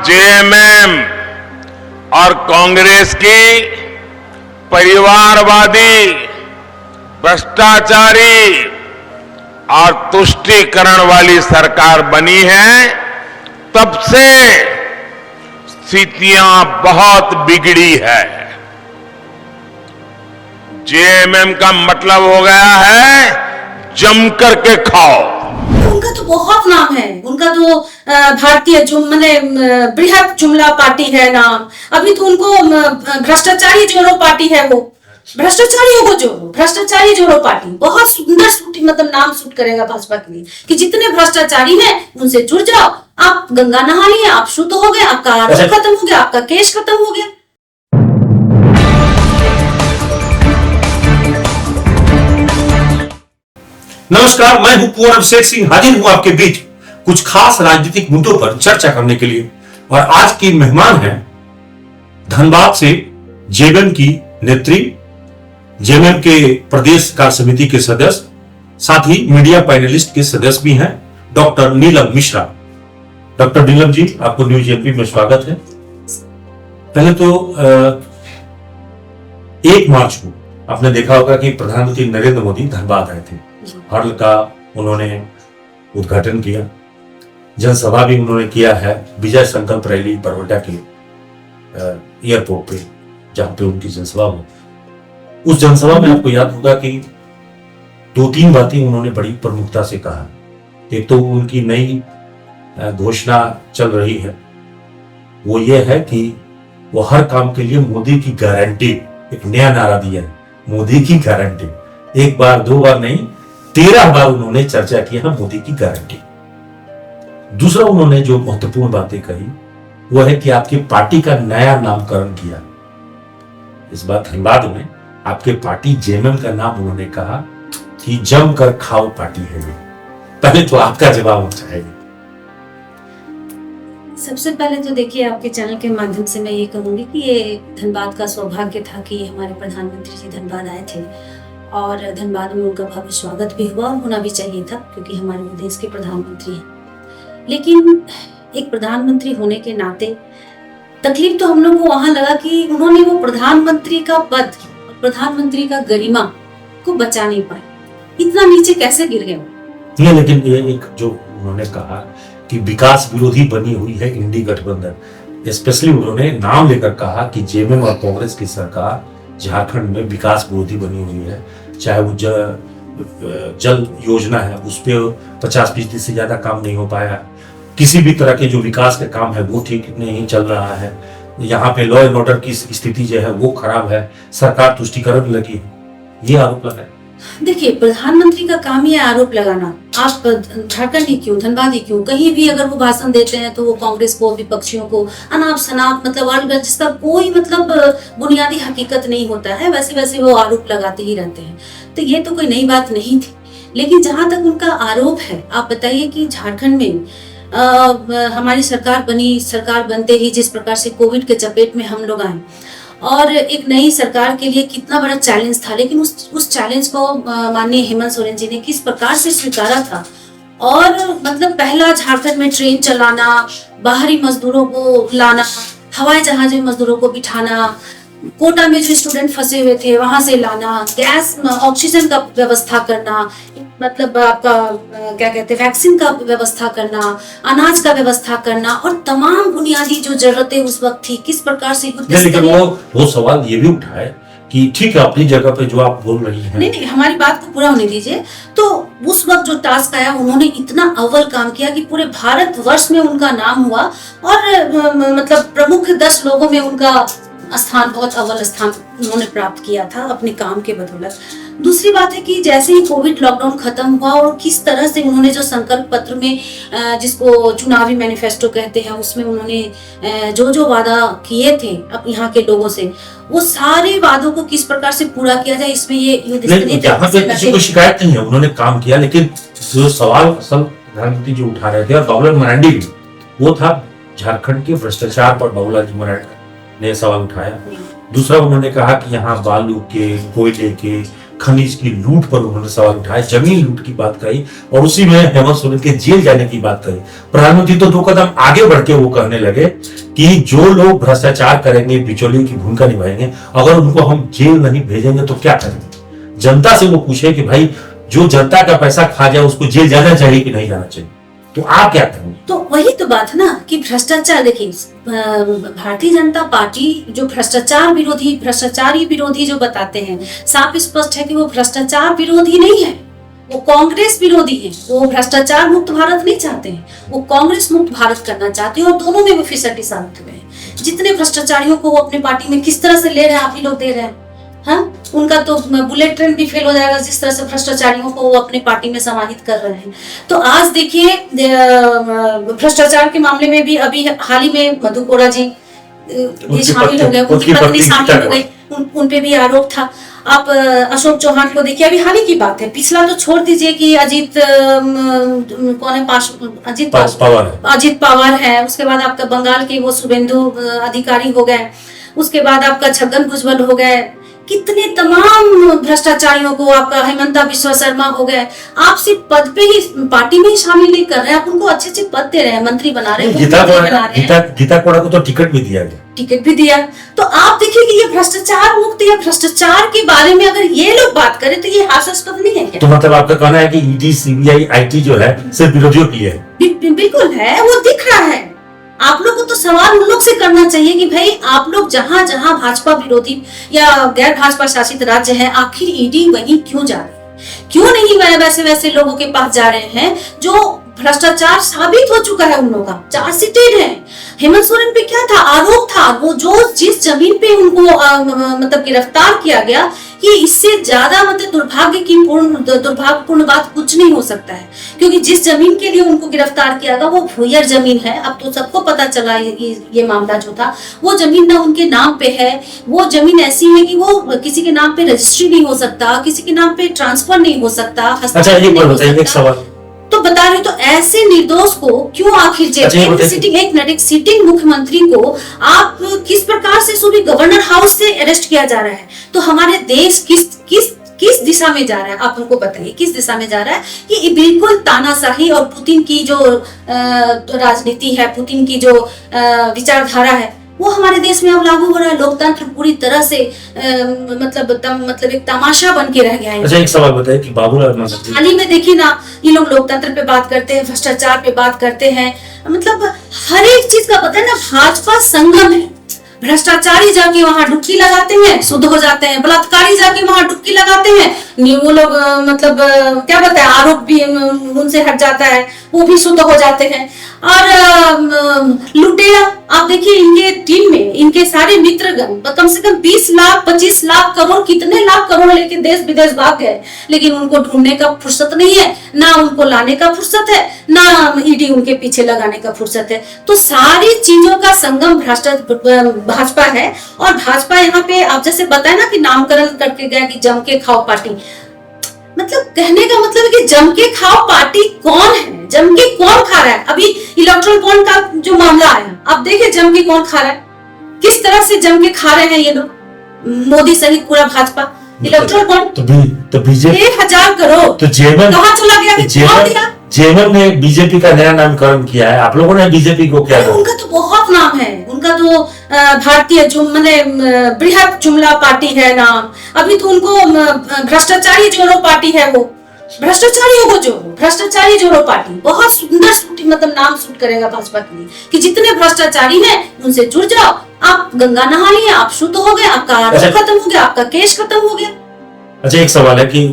JMM और कांग्रेस की परिवारवादी, भ्रष्टाचारी और तुष्टीकरण वाली सरकार बनी है, तब से स्थितियां बहुत बिगड़ी है। जेएमएम का मतलब हो गया है जम करके खाओ। उनका तो बहुत नाम है, उनका तो भारतीय बृहद जुमला पार्टी है नाम। अभी तो उनको भ्रष्टाचारी जोड़ो पार्टी है, वो भ्रष्टाचारियों को जोड़ो, भ्रष्टाचारी जोड़ो पार्टी। बहुत सुंदर सूट नाम सूट करेगा भाजपा के लिए कि जितने भ्रष्टाचारी हैं उनसे जुड़ जाओ, आप गंगा नहा लिए, आप शुद्ध हो गए, आपका आरोप खत्म हो गया, आपका केस खत्म हो गया। नमस्कार, मैं हूं कुंवर अभिषेक सिंह, हाजिर हूं आपके बीच कुछ खास राजनीतिक मुद्दों पर चर्चा करने के लिए। और आज की मेहमान हैं धनबाद से जेएमएम की नेत्री, जेएमएम के प्रदेश कार्य समिति के सदस्य, साथ ही मीडिया पैनलिस्ट के सदस्य भी हैं, डॉक्टर नीलम मिश्रा। डॉक्टर नीलम जी, आपको न्यूज एमपी में स्वागत है। पहले तो 1 मार्च को आपने देखा होगा कि प्रधानमंत्री नरेंद्र मोदी धनबाद आए थे। हर्ल का उन्होंने उद्घाटन किया, जनसभा भी उन्होंने किया है, विजय संकल्प रैली बरबट्टा के एयरपोर्ट पे, जहां पे उनकी जनसभा हुई। उस जनसभा में आपको याद होगा कि 2-3 बातें उन्होंने बड़ी प्रमुखता से कहा। एक तो उनकी नई घोषणा चल रही है, वो ये है कि वो हर काम के लिए मोदी की गारंटी, एक नया नारा दिया है, मोदी की गारंटी। 1 बार 2 बार नहीं, 13 बार उन्होंने चर्चा की है मोदी की गारंटी। दूसरा उन्होंने जो महत्वपूर्ण बातें कही वो है कि आपकी पार्टी का नया नामकरण किया। इस बार धनबाद में आपके पार्टी जेएमएम का नाम उन्होंने कहा कि जम कर खाओ पार्टी है ये। पहले तो आपका जवाब होना चाहिए। सबसे पहले तो देखिए, आपके चैनल के माध्यम से मैं ये कहूंगी कि ये धनबाद का सौभाग्य था कि हमारे प्रधानमंत्री जी धनबाद आए थे और धनबाद में उनका भव्य स्वागत भी हुआ, होना भी चाहिए था क्योंकि हमारे देश के प्रधानमंत्री हैं। लेकिन एक प्रधानमंत्री होने के नाते तकलीफ तो हम लोग को वहां लगा कि उन्होंने वो प्रधानमंत्री का पद, प्रधानमंत्री का गरिमा को बचा नहीं पाए। इतना नीचे कैसे गिर गए? नहीं, लेकिन ये एक जो उन्होंने कहा कि विकास विरोधी बनी हुई है इंडी गठबंधन, स्पेशली उन्होंने नाम लेकर कहा कि जेएमएम और कांग्रेस की सरकार झारखंड में विकास विरोधी बनी हुई है। चाहे वो जल योजना है, उस पर 50% से ज्यादा काम नहीं हो पाया, किसी भी तरह के जो विकास के काम है वो ठीक नहीं चल रहा है, यहाँ पे लॉ एंड ऑर्डर की स्थिति जो है वो खराब है, सरकार तुष्टीकरण लगी है, ये आरोप लगा है। देखिए, प्रधानमंत्री का काम ही है आरोप लगाना। आप झारखंड ही क्यों, धनबाद ही क्यों, कहीं भी अगर वो भाषण देते हैं तो वो कांग्रेस को, विपक्षियों को अनाप शनाप अलग, जिसका कोई बुनियादी हकीकत नहीं होता है, वैसे वो आरोप लगाते ही रहते हैं। तो ये तो कोई नई बात नहीं थी। लेकिन जहां तक उनका आरोप है, आप बताइए कि झारखंड में हमारी सरकार बनी, सरकार बनते ही जिस प्रकार से कोविड के चपेट में हम लोग आए और एक नई सरकार के लिए कितना बड़ा चैलेंज था, लेकिन उस चैलेंज को माननीय हेमंत सोरेन जी ने किस प्रकार से स्वीकारा था। और पहला झारखंड में ट्रेन चलाना, बाहरी मजदूरों को लाना, हवाई जहाज में मजदूरों को बिठाना, कोटा में जो स्टूडेंट फंसे हुए थे वहां से लाना, गैस ऑक्सीजन का व्यवस्था करना, आपका क्या कहते हैं, वैक्सीन का व्यवस्था करना, अनाज का व्यवस्था करना और तमाम बुनियादी जो जरूरतें उस वक्त थी, किस प्रकार से लेकिन वो सवाल ये भी उठा है कि ठीक है, अपनी जगह पे जो आप बोल रही हैं, नहीं, हमारी बात को पूरा होने दीजिए। तो उस वक्त जो टास्क आया, उन्होंने इतना अव्वल काम किया कि पूरे भारत वर्ष में उनका नाम हुआ और प्रमुख 10 लोगों में उनका स्थान, बहुत अव्वल स्थान उन्होंने प्राप्त किया था अपने काम के बदौलत। दूसरी बात है कि जैसे ही कोविड लॉकडाउन खत्म हुआ और किस तरह से उन्होंने जो संकल्प पत्र में, जिसको चुनावी मैनिफेस्टो कहते हैं, उसमें उन्होंने जो वादा किए थे अब यहाँ के लोगों से, वो सारे वादों को किस प्रकार से पूरा किया जाए, इसमें ये किसी को शिकायत नहीं है, उन्होंने काम किया। लेकिन जो सवाल असल प्रधानमंत्री जो उठा रहे थे, और बाबूलाल मरांडी भी, वो था झारखंड के भ्रष्टाचार पर बाबूलाल मरांडी ने सवाल उठाया। दूसरा उन्होंने कहा कि यहाँ बालू के, कोयले के, खनिज की लूट पर उन्होंने सवाल उठाए, जमीन लूट की बात कही और उसी में हेमंत सोरेन के जेल जाने की बात कही। प्रधानमंत्री तो 2 कदम आगे बढ़ के वो कहने लगे कि जो लोग भ्रष्टाचार करेंगे, बिचौलिए की भूमिका निभाएंगे, अगर उनको हम जेल नहीं भेजेंगे तो क्या करेंगे? जनता से वो पूछे कि भाई जो जनता का पैसा खा जाए उसको जेल जाना चाहिए कि नहीं जाना चाहिए, तो आप क्या करेंगे? तो वही तो बात है ना कि भ्रष्टाचार, देखिए भारतीय जनता पार्टी जो भ्रष्टाचारी विरोधी जो बताते हैं, साफ स्पष्ट है कि वो भ्रष्टाचार विरोधी नहीं है, वो कांग्रेस विरोधी है। वो भ्रष्टाचार मुक्त भारत नहीं चाहते हैं, वो कांग्रेस मुक्त भारत करना चाहते हैं, और दोनों में वो फिसड्डी साबित हुए हैं। जितने भ्रष्टाचारियों को वो अपने पार्टी में किस तरह से ले रहे हैं, आप ही लोग दे रहे हैं। हाँ, उनका तो बुलेट ट्रेन भी फेल हो जाएगा जिस तरह से भ्रष्टाचारियों को वो अपने पार्टी में समाहित कर रहे हैं। तो आज देखिए भ्रष्टाचार के मामले में भी अभी हाल ही में मधु कोड़ा जी ये शामिल हो गए, उनकी पत्नी शामिल हो गई, उन पे भी आरोप था। आप अशोक चौहान को देखिए, अभी हाल ही की बात है, पिछला तो छोड़ दीजिए कि अजीत कौन है, अजीत पवार है, उसके बाद आपका बंगाल के वो शुभेंदु अधिकारी हो गए, उसके बाद आपका छगन भुजबल हो गए, कितने तमाम भ्रष्टाचारियों को, आपका हेमंता बिश्वा शर्मा हो गए, आप सिर्फ पद पे ही पार्टी में ही शामिल नहीं कर रहे हैं, आप उनको अच्छे अच्छे पद दे रहे हैं, मंत्री बना रहे हैं, गीता कोड़ा को तो टिकट भी दिया गया, टिकट भी दिया। तो आप देखिए कि ये भ्रष्टाचार मुक्त या भ्रष्टाचार के बारे में अगर ये लोग बात करें तो ये हास्यास्पद नहीं है क्या? तो मतलब आपका कहना है कि ईडी, सीबीआई, आईटी जो है सिर्फ विरोधियों की है? बिल्कुल है, वो दिख रहा है। आप लोग को तो सवाल उन लोग से करना चाहिए कि भाई आप लोग जहां जहां भाजपा विरोधी या गैर भाजपा शासित राज्य है, आखिर ईडी वहीं क्यों जा रही है? क्यों नहीं वैसे लोगों के पास जा रहे हैं जो भ्रष्टाचार साबित हो चुका है, उन लोगों का चार्जशीटेड है। हेमंत सोरेन पे क्या था, आरोप था, वो जो जिस जमीन पे उनको मतलब गिरफ्तार किया गया, ये इससे ज्यादा मतलब दुर्भाग्यपूर्ण बात कुछ नहीं हो सकता है, क्योंकि जिस जमीन के लिए उनको गिरफ्तार किया गया वो भूयर जमीन है। अब तो सबको पता चला ये मामला जो था, वो जमीन ना उनके नाम पे है, वो जमीन ऐसी है कि वो किसी के नाम पे रजिस्ट्री नहीं हो सकता, किसी के नाम पे ट्रांसफर नहीं हो सकता, हस्तांतरण। तो बता रही, तो ऐसे निर्दोष को क्यों आखिर एक सिटिंग मुख्यमंत्री को आप किस प्रकार से सूबे गवर्नर हाउस से अरेस्ट किया जा रहा है? तो हमारे देश किस दिशा में जा रहा है, आप हमको बताइए, किस दिशा में जा रहा है? ये बिल्कुल तानाशाही और पुतिन की जो राजनीति है, पुतिन की जो विचारधारा है, वो हमारे देश में अब लागू हो रहा है। लोकतंत्र पूरी तरह से मतलब एक तमाशा बन के रह गया है। अच्छा, एक सवाल बताइए कि बाबूलाल हाल ही में देखिए ना, ये लोग लोकतंत्र पे बात करते हैं, भ्रष्टाचार पे बात करते हैं, मतलब हर एक चीज का पता है ना, भाजपा संगम है। भ्रष्टाचारी जाके वहां डुबकी लगाते हैं, शुद्ध हो जाते हैं, बलात्कारी जाके वहां डुबकी लगाते हैं, वो लोग मतलब क्या बताए, आरोप भी उनसे हट जाता है, वो भी शुद्ध हो जाते हैं। और लुटेरा, आप देखिए इनके टीम में इनके सारे मित्रगण कम से कम 20 लाख 25 लाख करोड़, कितने लाख करोड़ लेके देश विदेश भाग गए, लेकिन उनको ढूंढने का फुर्सत नहीं है, ना उनको लाने का फुर्सत है, ना ईडी उनके पीछे लगाने का फुर्सत है। तो सारी चीजों का संगम भाजपा है। और भाजपा यहाँ पे आप जैसे बताए ना कि नामकरण करके गया कि जम के खाओ पार्टी, मतलब कहने का मतलब है कि जम के खाओ पार्टी कौन है, जम के कौन खा रहा है? अभी इलेक्ट्रल बॉन्ड का जो मामला आया, अब देखिए जम के कौन खा रहा है, किस तरह से जम के खा रहे हैं ये लोग, मोदी सहित पूरा भाजपा। इलेक्ट्रल बॉन्ड तो बीजेपी 1000 करोड़ तो जेएमएम कहाँ चला गया? जेएमएम ने बीजेपी का नया नामकरण किया है, आप लोगों ने बीजेपी को क्या? उनका तो बहुत नाम है, उनका तो भारतीय बृहत जुमला पार्टी है नाम। अभी तो उनको भ्रष्टाचारी जोड़ो पार्टी है, वो भ्रष्टाचारी जोड़ो पार्टी बहुत सुंदर मतलब नाम सूट करेगा भाजपा के लिए, कि जितने भ्रष्टाचारी हैं उनसे जुड़ जाओ, आप गंगा नहा लिए, आप शुद्ध हो गए, आपका आरोप खत्म हो गया, आपका केस खत्म हो गया। अच्छा, एक सवाल है कि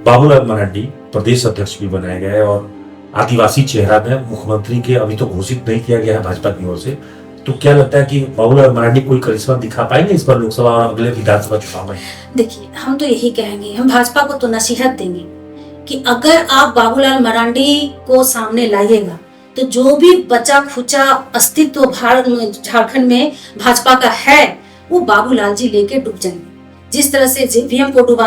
बाबूलाल मरांडी प्रदेश अध्यक्ष भी बनाए गए और आदिवासी चेहरा में मुख्यमंत्री के अभी तो घोषित नहीं किया गया है भाजपा की ओर से, तो क्या लगता है कि बाबूलाल मरांडी कोई करिश्मा दिखा पाएंगे इस पर लोकसभा और अगले विधानसभा चुनाव में? देखिए, हम तो यही कहेंगे, हम भाजपा को तो नसीहत देंगे कि अगर आप बाबूलाल मरांडी को सामने लाइएगा तो जो भी बचा खुचा अस्तित्व झारखंड में भाजपा का है, वो बाबूलाल जी लेके डूब जाएंगे। जिस तरह से जेवीएम को डूबा,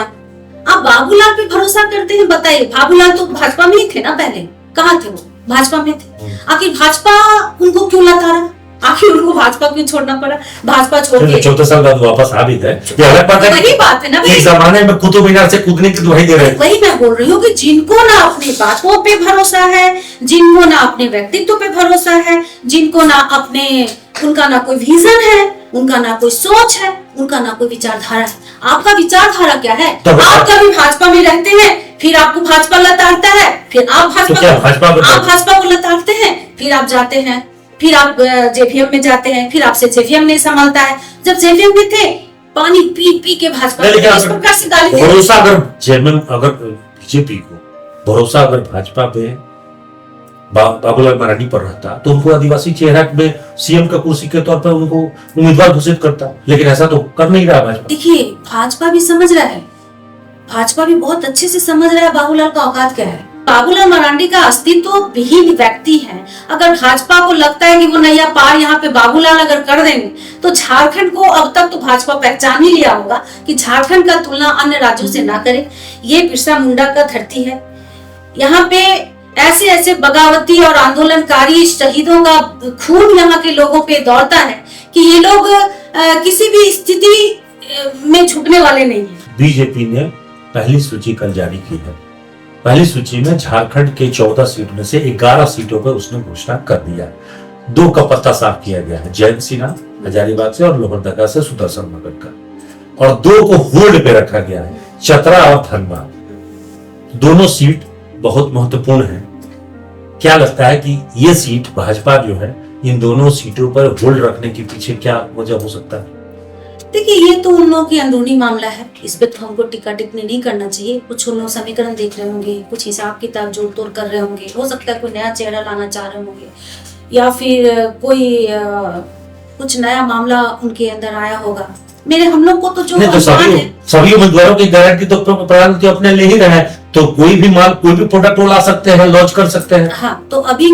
आप बाबूलाल पे भरोसा करते हैं? बताइए, बाबूलाल तो भाजपा में ही थे ना, पहले कहाँ थे वो? भाजपा में थे। आखिर भाजपा उनको क्यों लताड़ा, आखिर उनको भाजपा क्यों छोड़ना पड़ा? भाजपा छोड़ के 14 साल बाद वापस आ भी गए, ये अलग बात है। वही बात है ना, एक जमाने में कुतुब मीनार से कूदने की दुहाई दे रहे हैं। वही मैं बोल रही हूँ कि जिनको ना अपनी बातों पे भरोसा है, जिनको ना अपने व्यक्तित्व पे भरोसा है, जिनको ना अपने उनका ना कोई विजन है, उनका ना कोई सोच है, उनका ना कोई विचारधारा है। आपका विचारधारा क्या है? आप कभी भाजपा में रहते हैं, फिर आपको भाजपा लताड़ता है, फिर आप भाजपा को लताड़ते हैं, फिर आप जाते हैं, फिर आप जेवीएम में जाते हैं, फिर आपसे जेवीएम नहीं संभालता है। जब जेवीएम में थे पानी पी पी के भाजपा इस प्रकार से गाली देते हैं। भरोसा अगर जेवीएम अगर बीजेपी को भरोसा अगर भाजपा पे बाबूलाल मरांडी पर रहता तो उनको आदिवासी चेहरा में सीएम का कुर्सी के तौर पर उनको उम्मीदवार घोषित करता, लेकिन ऐसा तो कर नहीं रहा भाजपा। देखिए भाजपा भी समझ रहा है, भाजपा भी बहुत अच्छे से समझ रहा है बाबूलाल का औकात क्या है। बाबूलाल मरांडी का अस्तित्व विहीन व्यक्ति है। अगर भाजपा को लगता है कि वो नैया पार यहाँ पे बाबूलाल अगर कर देंगे तो झारखंड को, अब तक तो भाजपा पहचान ही लिया होगा कि झारखंड का तुलना अन्य राज्यों से ना करे। ये बिरसा मुंडा का धरती है। यहाँ पे ऐसे ऐसे बगावती और आंदोलनकारी शहीदों का खून यहाँ के लोगों पे दौड़ता है कि ये लोग किसी भी स्थिति में झुकने वाले नहीं है। बीजेपी ने पहली सूची कल जारी की है। पहली सूची में झारखंड के 14 सीट में से 11 सीटों पर उसने घोषणा कर दिया। 2 का पत्ता साफ किया गया है, जयंत सिन्हा हजारीबाग से और लोहरदगा से सुदर्शन नगर का, और 2 को होल्ड पे रखा गया है, चतरा और धनबाद। दोनों सीट बहुत महत्वपूर्ण है। क्या लगता है कि ये सीट भाजपा जो है इन दोनों सीटों पर होल्ड रखने के पीछे क्या वजह हो सकता है? देखिए ये तो उन लोगों की अंदरूनी मामला है, इस पे तो हमको टीका टिप्पणी नहीं करना चाहिए। कुछ उन लोग समीकरण देख रहे होंगे, कुछ हिसाब किताब जोड़ तोड़ कर रहे होंगे, हो सकता है कोई नया चेहरा लाना चाह रहे होंगे, या फिर कोई कुछ नया मामला उनके अंदर आया होगा। हम लोग को तो जो तो सभी उम्मीदवारों की गारंटी तो प्रधानमंत्री अपने ले ही रहे हैं, तो कोई भी माल कोई भी प्रोडक्ट ला सकते हैं, लॉन्च कर सकते हैं। हाँ, तो अभी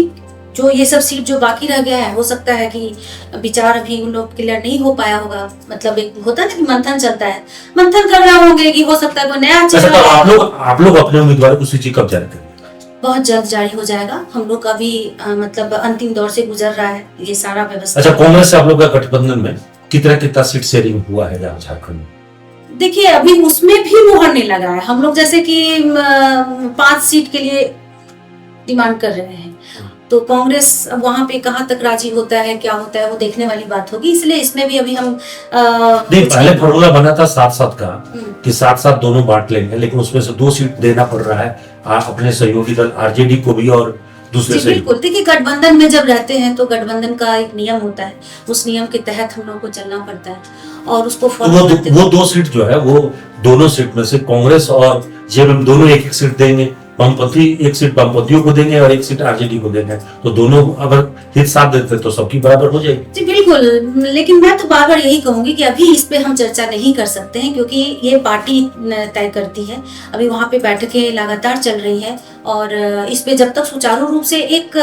जो ये सब सीट जो बाकी रह गया है, हो सकता है कि विचार अभी उन लोग क्लियर नहीं हो पाया होगा। मतलब एक होता है ना कि मंथन चलता है, मंथन कर रहे होंगे कि हो सकता है कोई नया चेहरा। तो आप लोग अपने उम्मीदवार को सूची कब जारी करेंगे? बहुत जल्द जारी हो जाएगा। हम लोग अभी मतलब अंतिम दौर से गुजर रहा है ये सारा व्यवस्था। अच्छा, कांग्रेस से आप लोग का गठबंधन में कितना सीट शेयरिंग हुआ है झारखंड में? देखिए अभी उसमें भी मुहर नहीं लगा है। हम लोग जैसे कि 5 सीट के लिए डिमांड कर रहे हैं, तो कांग्रेस अब वहां पे कहां तक राजी होता है, क्या होता है, वो देखने वाली बात होगी। इसलिए इसमें भी अभी हम पहले फॉर्मूला बना था 7-7 का कि 7-7 दोनों बांट लेंगे, लेकिन उसमें से 2 सीट देना पड़ रहा है अपने सहयोगी दल आरजेडी को भी और दूसरे से। बिल्कुल, देखिए गठबंधन में जब रहते हैं तो गठबंधन का एक नियम होता है, उस नियम के तहत हम लोग को चलना पड़ता है और उसको फॉलो करते हैं। वो 2 सीट जो है वो दोनों सीट में से कांग्रेस और जेएमएम दोनों एक सीट देंगे, वामपंथी 1 सीट वामपंथियों को देंगे और 1 सीट आरजेडी को देंगे। तो दोनों अगर हित साथ देते तो सबकी बराबर हो जाएगी। जी बिल्कुल, लेकिन मैं तो बार बार यही कहूंगी कि अभी इस पे हम चर्चा नहीं कर सकते हैं, क्योंकि ये पार्टी तय करती है। अभी वहां पे बैठकें लगातार चल रही है और इस पे जब तक सुचारू रूप से एक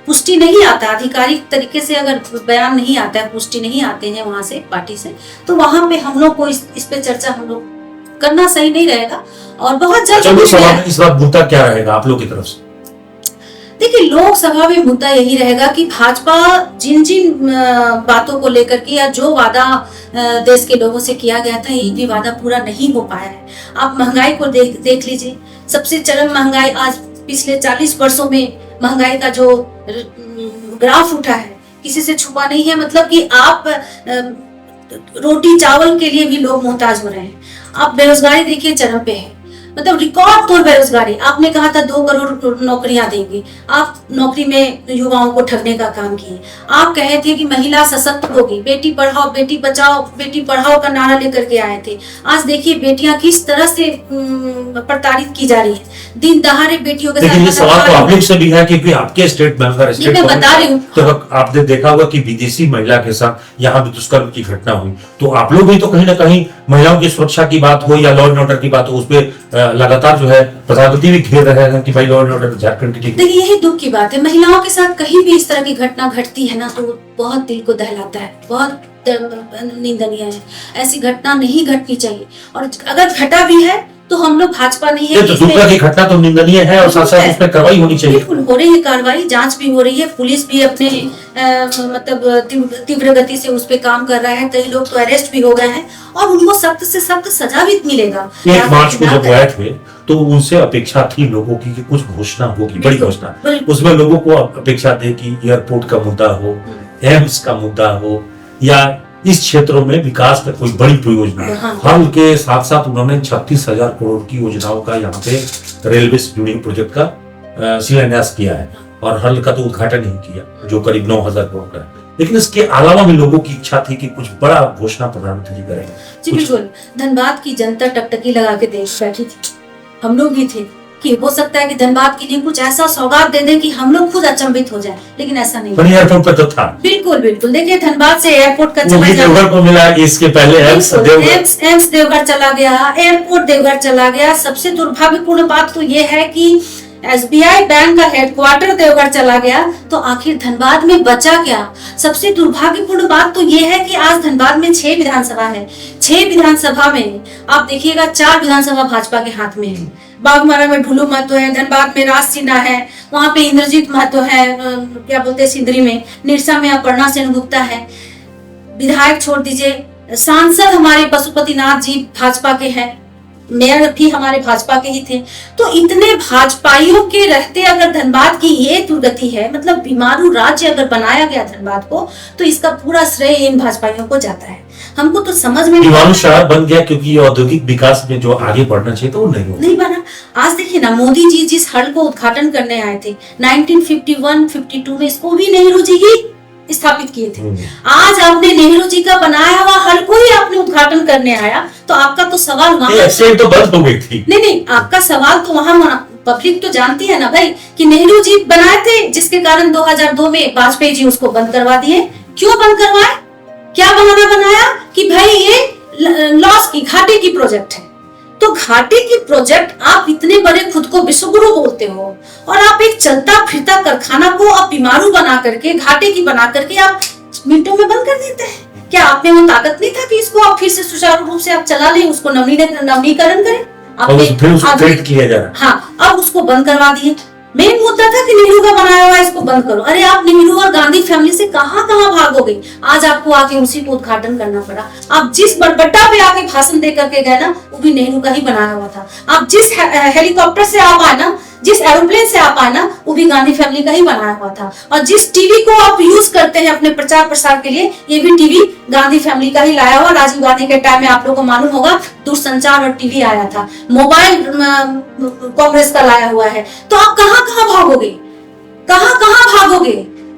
पुष्टि नहीं आता, आधिकारिक तरीके से अगर बयान नहीं आता है, पुष्टि नहीं आते हैं वहां से पार्टी से, तो वहां पे हम लोग को इस पे चर्चा हम लोग करना सही नहीं रहेगा। और बहुत जल्द इस बार मुद्दा क्या रहेगा आप लोग की तरफ से? देखिए लोकसभा में मुद्दा यही रहेगा कि भाजपा जिन जिन बातों को लेकर के या जो वादा देश के लोगों से किया गया था, एक भी वादा पूरा नहीं हो पाया है। आप महंगाई को देख लीजिए, सबसे चरम महंगाई आज पिछले 40 वर्षों में महंगाई का जो ग्राफ उठा है किसी से छुपा नहीं है। मतलब कि आप रोटी चावल के लिए भी लोग मोहताज हो रहे हैं। आप बेरोजगारी देखिए चरम पे है, मतलब रिकॉर्ड तोड़ बेरोजगारी। आपने कहा था 2 करोड़ नौकरियां देंगे, आप नौकरी में युवाओं को ठगने का काम किए। आप कहे थे कि महिला सशक्त होगी, बेटी पढ़ाओ बेटी बचाओ बेटी पढ़ाओ का नारा लेकर के आए थे। आज देखिए बेटियां किस तरह से प्रताड़ित की जा रही है, दिन दहाड़े बेटियों के साथ। सवाल तो आप लोग से भी है कि आपके स्टेट में अगर स्टेट बता रही हूँ, तो आपने देखा होगा कि विदेशी महिला के साथ यहाँ भी दुष्कर्म की घटना हुई, तो आप लोग भी तो कहीं ना कहीं महिलाओं की सुरक्षा की बात हो या लॉ एंड ऑर्डर की बात हो, उसपे लगातार जो है प्रधानमंत्री भी घेर रहे हैं कि भाई लॉ एंड ऑर्डर झारखंड की ठीक। देखिए यही दुख की बात है, महिलाओं के साथ कहीं भी इस तरह की घटना घटती है ना तो बहुत दिल को दहलाता है, बहुत निंदनीय है। ऐसी घटना नहीं घटनी चाहिए, और अगर घटा भी है तो हम लोग भाजपा नहीं है। तो दुर्गा की घटना तो निंदनीय है और साथ साथ उसमें कार्रवाई होनी चाहिए। बिल्कुल हो रही है कार्रवाई, जांच भी हो रही है, पुलिस भी अपने मतलब तीव्र गति से उस पे काम कर रहा है। कई लोग तो अरेस्ट भी हो गए हैं और उनको सख्त से सख्त सजा भी मिलेगा। 1 मार्च को जब आए थे तो उनसे अपेक्षा थी लोगों की कि कुछ घोषणा होगी, बड़ी घोषणा। उसमें लोगों को अपेक्षा थी कि एयरपोर्ट का मुद्दा हो, एम्स का मुद्दा हो या इस क्षेत्रों में विकास का कोई बड़ी परियोजना, हाँ। हल के साथ साथ उन्होंने 36,000 करोड़ की योजनाओं का यहाँ पे रेलवे से जुड़ी प्रोजेक्ट का शिलान्यास किया है और हल का तो उद्घाटन ही किया जो करीब 9,000 करोड़ का है। लेकिन इसके अलावा भी लोगों की इच्छा थी कि कुछ बड़ा घोषणा प्रधानमंत्री जी करेंगे। जी बिल्कुल, धनबाद की जनता टकटकी लगा के देख बैठी थी, हम लोग भी थे कि हो सकता है कि धनबाद के लिए कुछ ऐसा सौगात दे दे कि हम लोग खुद अचंभित हो जाए, लेकिन ऐसा नहीं। एयरपोर्ट पर तो था। बिल्कुल बिल्कुल, देखिए धनबाद से एयरपोर्ट का चला देवघर को मिला, इसके पहले एम्स देवघर चला गया, एयरपोर्ट देवघर चला गया। सबसे दुर्भाग्यपूर्ण बात तो ये है कि SBI बैंक का हेडक्वार्टर देवघर चला गया, तो आखिर धनबाद में बचा क्या? सबसे दुर्भाग्यपूर्ण बात तो ये है कि आज धनबाद में 6 विधानसभा है। 6 विधानसभा में आप देखिएगा 4 विधानसभा भाजपा के हाथ में है। बागमारा में ढुलू महतो है, धनबाद में राज सिन्हा है, वहाँ पे इंद्रजीत महतो है, क्या बोलते हैं सिंदरी में, निरसा में अपर्णा सेन गुप्ता है। विधायक छोड़ दीजिए, सांसद हमारे पशुपतिनाथ जी भाजपा के हैं, मेयर भी हमारे भाजपा के ही थे। तो इतने भाजपाइयों के रहते अगर धनबाद की ये दुर्गति है, मतलब बीमारू राज्य अगर बनाया गया धनबाद को, तो इसका पूरा श्रेय इन भाजपाइयों को जाता है। हमको तो समझ में बीमारू शहर बन गया क्योंकि औद्योगिक विकास में जो आगे बढ़ना चाहिए तो वो नहीं बना। आज देखिए ना, मोदी जी जिस हल को उद्घाटन करने आए थे 1951-52 में, इसको भी नेहरू जी ही स्थापित किए थे। आज आपने नेहरू जी का बनाया हुआ हल को ही आपने उद्घाटन करने आया, तो आपका तो सवाल वहां तो बंद हो गई थी। नहीं, आपका सवाल तो वहां पब्लिक तो जानती है ना भाई कि नेहरू जी बनाए थे, जिसके कारण 2002 में वाजपेयी जी उसको बंद करवा दिए। क्यों बंद करवाए? क्या बहाना बनाया कि भाई ये लॉस की, घाटे की प्रोजेक्ट है। तो घाटे की प्रोजेक्ट आप इतने बड़े खुद को विश्वगुरु बोलते हो और आप एक चलता फिरता कारखाना को आप बीमारू बना करके, घाटे की बना करके आप मिनटों में बंद कर देते हैं। क्या आप में वो ताकत नहीं था कि इसको आप फिर से सुचारू रूप से आप चला लें, उसको नवीनीकरण करें? हाँ, अब उसको बंद करवा दिए। मेन मुद्दा था कि नेहरू का बनाया हुआ इसको बंद करो। अरे आप नेहरू और गांधी फैमिली से कहां भागोगे? आज आपको आके उसी को उद्घाटन करना पड़ा। आप जिस बड़बड्डा पे आके भाषण दे करके गए ना, वो भी नेहरू का ही बनाया हुआ था। आप जिस हेलीकॉप्टर से आप आए ना, जिस एरोप्लेन से आप आए ना, वो भी गांधी फैमिली का ही बनाया हुआ था। और जिस टीवी को आप यूज करते हैं अपने प्रचार प्रसार के लिए, ये भी टीवी गांधी फैमिली का ही लाया हुआ। राजीव गांधी के टाइम में आप लोगों को मालूम होगा दूरसंचार और टीवी आया था। मोबाइल कांग्रेस का लाया हुआ है। तो आप कहां भागोगे? कहां भागोगे?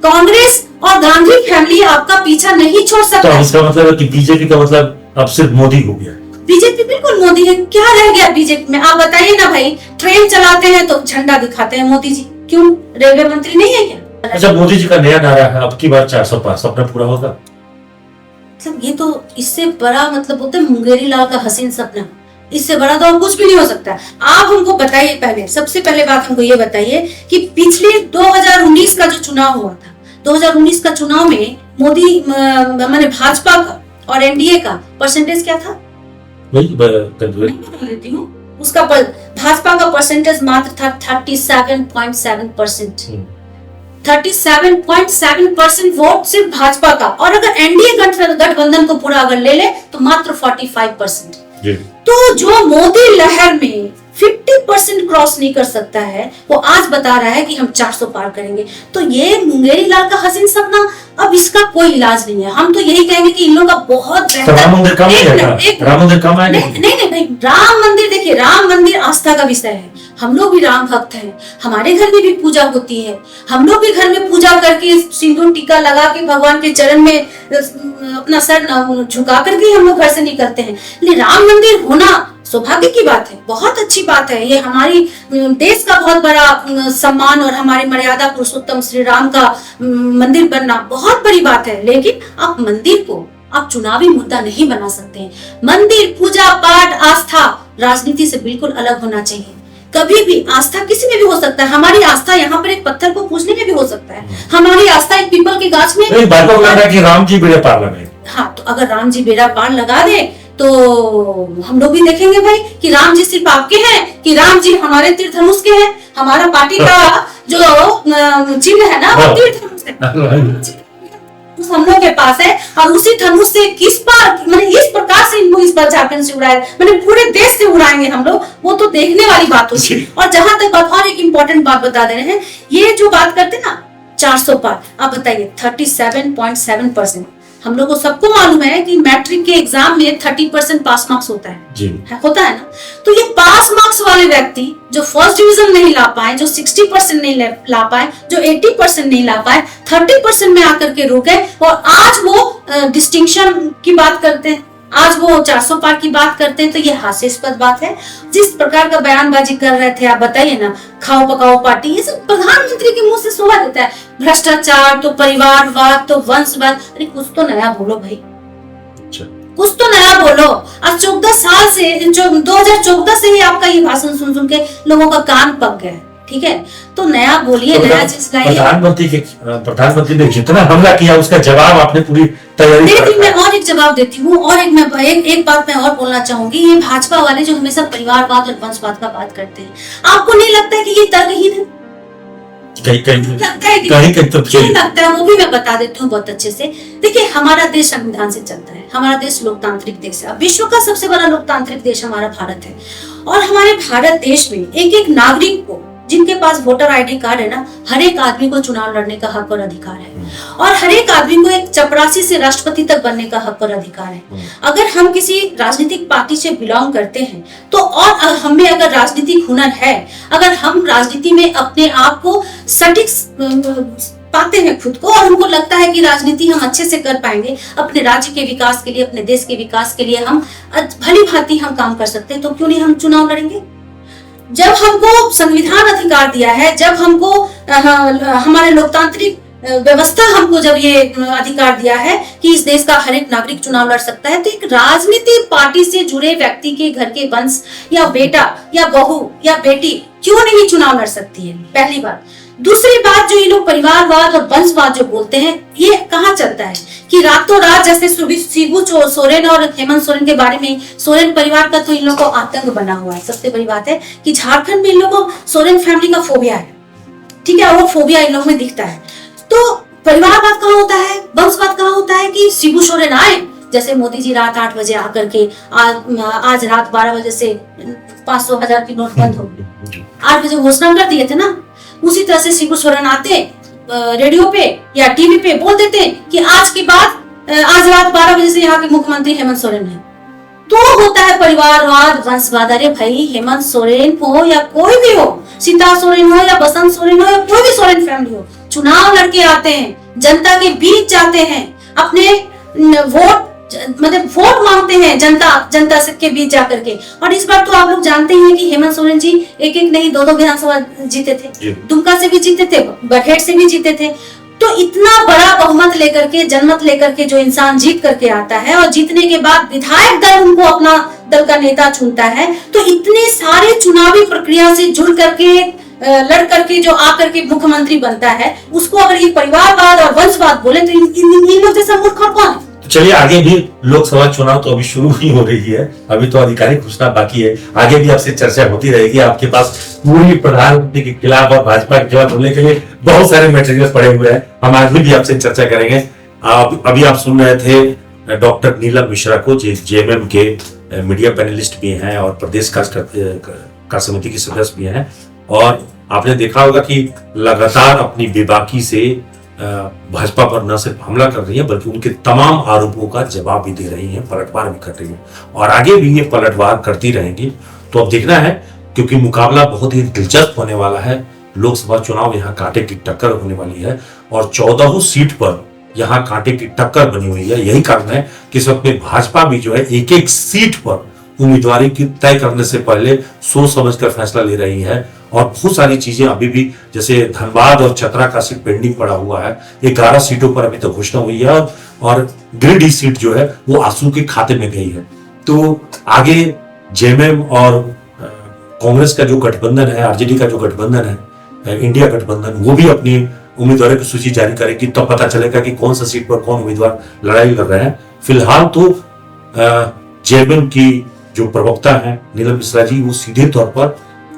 कांग्रेस और गांधी फैमिली आपका पीछा नहीं छोड़ सकता। तो इसका मतलब है कि बीजेपी का मतलब अब सिर्फ मोदी हो गया। बीजेपी बिल्कुल मोदी है। क्या रह गया बीजेपी में? आप बताइए ना भाई। ट्रेन चलाते हैं तो झंडा दिखाते हैं मोदी जी, क्यों? रेलवे मंत्री नहीं है क्या? अच्छा, मोदी जी का नया नारा है अब की बार 400 पार, सपना पूरा होगा? मतलब ये तो इससे बड़ा मतलब होता है मुंगेरी लाल का हसीन सपना। इससे बड़ा तो और कुछ भी नहीं हो सकता। आप हमको बताइए, पहले सबसे पहले बात हमको ये बताइए कि पिछले 2019 का जो चुनाव हुआ था, 2019 का चुनाव में मोदी माने भाजपा का और एनडीए का परसेंटेज क्या था? लेती हूँ उसका भाजपा का परसेंटेज मात्र था 37.7%। 37.7% वोट सिर्फ भाजपा का, और अगर एनडीए गठबंधन को पूरा अगर ले ले तो मात्र 45%। तो जो मोदी लहर में 50% क्रॉस नहीं कर सकता है, वो आज बता रहा है कि हम 400 पार करेंगे। तो ये मुंगेरी लाल का हसीन सपना, अब इसका कोई इलाज नहीं है। हम तो यही कहेंगे कि इन लोगों का बहुत राम मंदिर कम आएगा। नहीं भाई, राम मंदिर देखिए, राम मंदिर आस्था का विषय है। हम लोग भी राम भक्त हैं, हमारे घर में भी पूजा होती है। हम लोग भी घर में पूजा करके सिंदूर टीका लगा के भगवान के चरण में अपना सर झुका करके हम लोग घर से निकलते हैं। लेकिन राम मंदिर होना सौभाग्य की बात है, बहुत अच्छी बात है। ये हमारी देश का बहुत बड़ा सम्मान और हमारी मर्यादा पुरुषोत्तम श्री राम का मंदिर बनना बहुत बड़ी बात है। लेकिन आप मंदिर को आप चुनावी मुद्दा नहीं बना सकते हैं। मंदिर, पूजा पाठ, आस्था राजनीति से बिल्कुल अलग होना चाहिए। कभी भी आस्था किसी में भी हो सकता है। हमारी आस्था यहाँ पर एक पत्थर को पूजने में भी हो सकता है। हमारी आस्था एक पीपल के गाछ में। कि राम जी बेड़ा पार लगाए। हाँ, तो अगर राम जी बेड़ा पार लगा दे तो हम लोग भी देखेंगे भाई कि राम जी सिर्फ आपके हैं कि राम जी हमारे तीर धनुष के हैं। हमारा पार्टी का जो चिन्ह है ना, वो तीर धनुष है, हम लोग के पास है। और उसी धनुष से किस बार मैंने इस प्रकार से इनको इस बार झारखंड से उड़ाया, मैंने पूरे देश से उड़ाएंगे हम लोग, वो तो देखने वाली बात होगी। और जहां तक बात, और एक इम्पोर्टेंट बात बता दे रहे हैं, ये जो बात करते ना 400 पार। आप बताइए 37.7%। हम लोग को सबको मालूम है कि मैट्रिक के एग्जाम में 30% पास मार्क्स होता है जी होता है ना। तो ये पास मार्क्स वाले व्यक्ति जो फर्स्ट डिवीजन नहीं ला पाए, जो 60% नहीं ला पाए, जो 80% नहीं ला पाए, 30% में आकर के रुक गए और आज वो डिस्टिंक्शन की बात करते हैं, आज वो 400 पार की बात करते हैं। तो ये हास्यास्पद बात है। जिस प्रकार का बयानबाजी कर रहे थे, आप बताइए ना, खाओ पकाओ पार्टी, ये सब प्रधानमंत्री के मुंह से शोभा देता है। भ्रष्टाचार तो परिवारवाद तो वंशवाद, अरे कुछ तो नया बोलो भाई, कुछ तो नया बोलो। आज 14 साल से 2014 से ही आपका ये भाषण सुन सुन के लोगों का कान पक गया है, ठीक है। तो नया बोलिए, नया चीज लाइए। प्रधानमंत्री ने जितना हमला किया उसका जवाब आपने पूरी तैयारी लेकिन मैं और एक जवाब देती हूँ, और एक बात मैं और बोलना चाहूंगी। ये भाजपा वाले जो हमेशा परिवारवाद और वंशवाद का बात करते हैं, आपको नहीं लगता है कि ये तर्कहीन है? कहीं लगता है, वो भी मैं बता देती हूँ बहुत अच्छे से। देखिए, हमारा देश संविधान से चलता है, हमारा देश लोकतांत्रिक देश है। विश्व का सबसे बड़ा लोकतांत्रिक देश हमारा भारत है। और हमारे भारत देश में एक एक नागरिक को, जिनके पास वोटर आईडी कार्ड है ना, हर एक आदमी को चुनाव लड़ने का हक और अधिकार है। और हर एक आदमी को एक चपरासी से राष्ट्रपति तक बनने का हक और अधिकार है। अगर हम किसी राजनीतिक पार्टी से बिलोंग करते हैं तो, और हमें अगर राजनीतिक हुनर है, अगर हम राजनीति में अपने आप को सटीक पाते हैं खुद को, और हमको लगता है कि राजनीति हम अच्छे से कर पाएंगे, अपने राज्य के विकास के लिए, अपने देश के विकास के लिए हम भली भांति हम काम कर सकते हैं, तो क्यों नहीं हम चुनाव लड़ेंगे? जब हमको संविधान अधिकार दिया है, जब हमको हमारे लोकतांत्रिक व्यवस्था हमको जब ये अधिकार दिया है कि इस देश का हर एक नागरिक चुनाव लड़ सकता है, तो एक राजनीतिक पार्टी से जुड़े व्यक्ति के घर के वंश या बेटा या बहू या बेटी क्यों नहीं चुनाव लड़ सकती है? पहली बात। दूसरी बात, जो ये लोग परिवारवाद और वंशवाद जो बोलते हैं, ये कहाँ चलता है कि रातों रात, जैसे शिबू सोरेन और हेमंत सोरेन के बारे में, सोरेन परिवार का तो इन लोगों को आतंक बना हुआ है। सबसे बड़ी बात है कि झारखंड में इन लोगों को सोरेन फैमिली का फोबिया है, ठीक है, वो फोबिया इन लोगों में दिखता है। तो परिवारवाद कहाँ होता है, वंशवाद कहाँ होता है कि शिबू सोरेन आए, जैसे मोदी जी रात 8 बजे आकर के आज रात 12 बजे से 500,000 की नोट बंद हो गई, 8 बजे घोषणा कर दिए थे ना। उसी तरह से शिबू सोरेन आते रेडियो पे या टीवी पे बोल देते कि आज के बाद आज रात 12 बजे से यहाँ के मुख्यमंत्री हेमंत सोरेन है। तो होता है परिवारवाद, वंशवाद। अरे भाई, हेमंत सोरेन हो या कोई भी हो, सीता सोरेन हो या बसंत सोरेन हो या कोई भी सोरेन फैमिली हो, चुनाव लड़के आते हैं, जनता के बीच जाते हैं, अपने वोट मांगते हैं जनता के बीच जाकर के। और इस बार तो आप लोग जानते हैं कि हेमंत सोरेन जी एक नहीं 2 विधानसभा जीते थे, दुमका से भी जीते थे, बरहेट से भी जीते थे। तो इतना बड़ा बहुमत लेकर के, जनमत लेकर के जो इंसान जीत करके आता है और जीतने के बाद विधायक दल उनको अपना दल का नेता चुनता है, तो इतने सारे चुनावी प्रक्रिया से जुड़ करके लड़ करके जो आकर के मुख्यमंत्री बनता है, उसको अगर ये परिवारवाद और वंशवाद बोले तो इन लोग जैसा मूर्ख कौन है? चलिए, आगे भी लोकसभा चुनाव तो अभी शुरू ही हो रही है, अभी तो आधिकारिक घोषणा बाकी है। आगे भी आपसे चर्चा होती रहेगी। आपके पास पूरी प्रधानमंत्री के खिलाफ और भाजपा के खिलाफ बोलने के लिए बहुत सारे मटेरियल पड़े हुए हैं। हम आगे भी आपसे चर्चा करेंगे। अभी आप सुन रहे थे डॉक्टर नीलम मिश्रा को, जो जेएमएम के मीडिया पैनलिस्ट भी हैं और प्रदेश कार्य समिति के सदस्य भी हैं। और आपने देखा होगा कि लगातार अपनी बेबाकी से भाजपा पर न सिर्फ हमला कर रही है, बल्कि उनके तमाम आरोपों का जवाब भी दे रही है, पलटवार भी कर रही है, और आगे भी ये पलटवार करती रहेंगी। तो अब देखना है, क्योंकि मुकाबला बहुत ही दिलचस्प होने वाला है। लोकसभा चुनाव यहाँ कांटे की टक्कर होने वाली है और 14 सीट पर यहाँ कांटे की टक्कर बनी हुई है। यही कारण है कि इस वक्त में भाजपा भी जो है एक एक सीट पर उम्मीदवारी की तय करने से पहले सोच समझकर फैसला ले रही है। और बहुत सारी चीजें अभी भी, जैसे धनबाद और चतरा का सीट पेंडिंग पड़ा हुआ है। 11 सीटों पर अभी तक घोषणा हुई है और गिरिडीह सीट जो है वो आंसू के खाते में गई है। तो आगे जेएमएम और कांग्रेस का जो गठबंधन है, आरजेडी का जो गठबंधन है, इंडिया गठबंधन, वो भी अपनी उम्मीदवारों की सूची जारी करेगी, तब पता चलेगा कि कौन सा सीट पर कौन उम्मीदवार लड़ाई लड़ रहे हैं। फिलहाल तो जेएमएम की जो प्रवक्ता है नीलम मिश्रा जी, वो सीधे तौर पर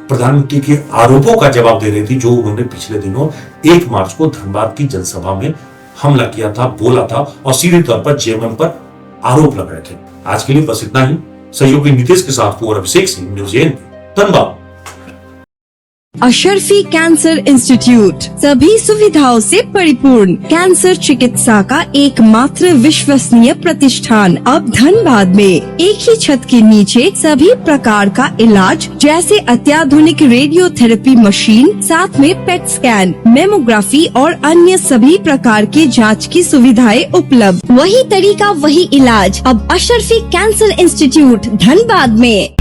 प्रधानमंत्री के आरोपों का जवाब दे रही थी, जो उन्होंने पिछले दिनों 1 मार्च को धनबाद की जनसभा में हमला किया था, बोला था और सीधे तौर पर जेएमएम पर आरोप लगाए थे। आज के लिए बस इतना ही। सहयोगी नीतीश के साथ Kunwar Abhishek Singh, news 8 Dhanbad. Ashrafi cancer institute, सभी सुविधाओं से परिपूर्ण कैंसर चिकित्सा का एकमात्र विश्वसनीय प्रतिष्ठान अब धनबाद में। एक ही छत के नीचे सभी प्रकार का इलाज जैसे अत्याधुनिक रेडियोथेरेपी मशीन, साथ में पेट स्कैन, मेमोग्राफी और अन्य सभी प्रकार की जांच की सुविधाएं उपलब्ध। वही तरीका वही इलाज अब अशरफी कैंसर इंस्टीट्यूट धनबाद में।